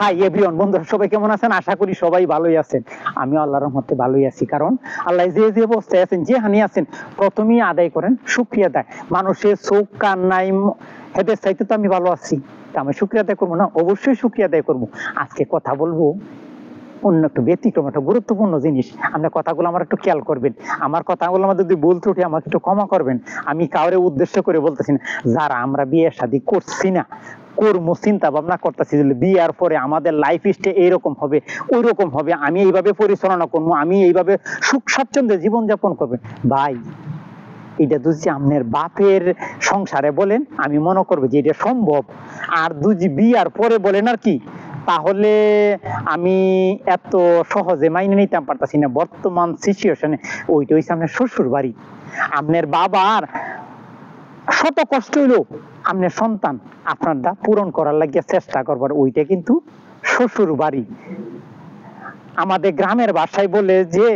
Hi everyone, বন্ধুরা সবাই কেমন আছেন? আশা করি সবাই ভালোই আছেন। আমি আল্লাহর রহমতে ভালোই আছি, কারণ আল্লাহ যে যে অবস্থায় আছেন, যে হানি আছেন, প্রথমেই আদায় করেন শুকরিয়া দেয়। মানুষের চোখ কান নাই, হেদের চাইতে তো আমি ভালো আছি, আমি শুকরিয়া আদায় করবো না? অবশ্যই শুকরিয়া আদায় করবো। আজকে কথা বলবো অন্য একটু ব্যতিক্রম, একটা গুরুত্বপূর্ণ জিনিস। আপনার কথাগুলো আমার একটু খেয়াল করবেন। আমার কথাগুলো আমার যদি ভুল ত্রুটি আমাকে একটু ক্ষমা করবেন। আমি কাউরে উদ্দেশ্য করে বলতেছি না, যারা আমরা বিয়ে শাদী করছি না, করবো চিন্তা ভাবনা করতেছি বিয়ার পরে আমাদের লাইফ স্টাইল এইরকম হবে, ওই রকম হবে, আমি এইভাবে পরিচালনা করবো, আমি এইভাবে সুখ স্বাচ্ছন্দ্যে জীবনযাপন করবে। ভাই, এটা যদি আপনার বাপের সংসারে বলেন, আমি মনে করবো যে এটা সম্ভব। আর যদি বিয়ার পরে বলেন আর কি, তাহলে আমি এত সহজে মাইনে নিতে পারতাছি না বর্তমান সিচুয়েশনে। ওইটা হচ্ছে আপনার শ্বশুর বাড়ি। আপনার বাবার শত কষ্ট হইলো আপনার সন্তান আপনারটা পূরণ করার লাগিয়ে চেষ্টা করবার, ওইটা কিন্তু শ্বশুর বাড়ি। আমাদের গ্রামের ভাষায় বলে যে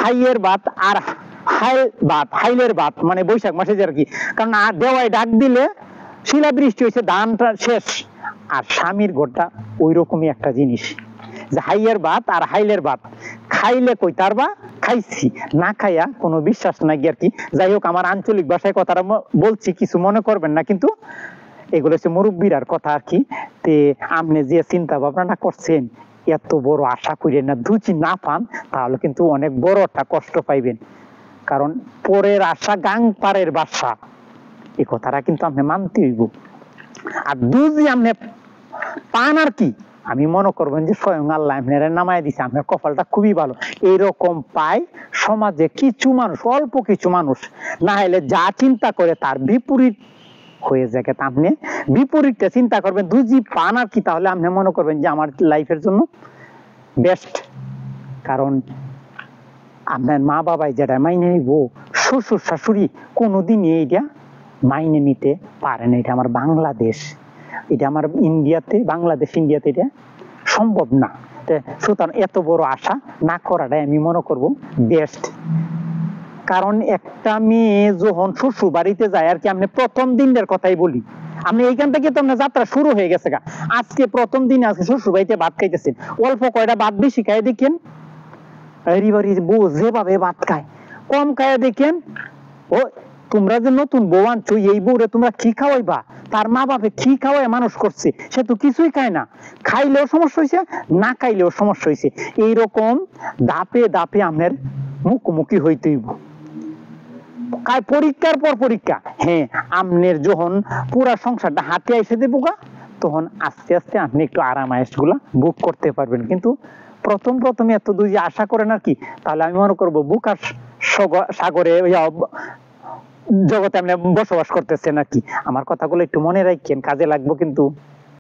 হাইয়ের ভাত আর হাইলের ভাত, মানে বৈশাখ মাসে যে আর কি। কারণ দেওয়ায় ডাক দিলে শিলা বৃষ্টি হয়েছে, ধানটা শেষ। আর স্বামীর ঘরটা ওই রকমই একটা জিনিস, যে হাইয়ের ভাত আর হাইলের ভাত খাইলে কই তার বা খাইছি, না খাইয়া কোনো বিশ্বাস নাই আর কি। যাই হোক, আমার আঞ্চলিক ভাষায় কথাটা বলছি, কিছু মনে করবেন না, কিন্তু এগুলো হচ্ছে মুরব্বীর কথা আর কি। তে আপনি যে চিন্তা ভাবনাটা করছেন, এত বড় আশা করেন না। যদি না পান তাহলে কিন্তু অনেক বড় একটা কষ্ট পাইবেন, কারণ পরের আশা গাং পারের বাসা, এই কথাটা কিন্তু আপনি মানতে হইব। আর যদি আপনি পান আর কি, আমি মনে করবেন যে স্বয়ং আল্লাহ আপনার নামায় দিছে, আপনার কপালটা খুবই ভালো। এইরকম পায় সমাজে কিছু মানুষ, অল্প কিছু মানুষ, না হলে যা চিন্তা করে তার বিপরীত হয়ে যায়। আপনি বিপরীতটা চিন্তা করবেন, দুজি পান আর কি, তাহলে আপনি মনে করবেন যে আমার লাইফের জন্য বেস্ট। কারণ আপনার মা বাবাই যেটা মাইনে নিব, শ্বশুর শাশুড়ি কোনোদিন এইটা মাইনে নিতে পারে না। এটা আমার বাংলাদেশ, এটা আমার ইন্ডিয়াতে, বাংলাদেশ ইন্ডিয়াতে এটা সম্ভব না। সুতরাং এত বড় আশা না করাটাই আমি মনে করব বেস্ট। কারণ একটা মেয়ে যখন শ্বশুর বাড়িতে যায় আর কি, আপনি প্রথম দিনের কথাই বলি, আপনি এইখান থেকে তো আপনার যাত্রা শুরু হয়ে গেছে গা। আজকে প্রথম দিনে আজকে শ্বশুর বাড়িতে ভাত খাইতেছেন, অল্প কয়টা ভাত বেশি খাই দেখেন, বউ যেভাবে ভাত খায়, কম খায় দেখেন। ও তোমরা যে নতুন বউ আনছো, এই বউরে তোমরা কি খাওয়াইবা? তার মা বাপে কি খাওয়াই মানুষ করছে, সে তো কিছুই খায় না। খাইলেও সমস্যা হয়েছে, না খাইলেও সমস্যা হয়েছে। এইরকম ধাপে ধাপে আপনার মুখোমুখি হইতেইব। পরীক্ষার পর পরীক্ষা। হ্যাঁ, আপনার যখন পুরা সংসারটা হাতে এসে দেবো গা, তখন আস্তে আস্তে আপনি একটু আরাম আয়েশ গুলা বুক করতে পারবেন। কিন্তু প্রথমে এত দুই আশা করেন আর কি, তাহলে আমি মনে করবো বুকার সাগরে জগতে আপনি বসবাস করতেছেন আর কি। আমার কথাগুলো একটু মনে রাখেন, কাজে লাগবো কিন্তু।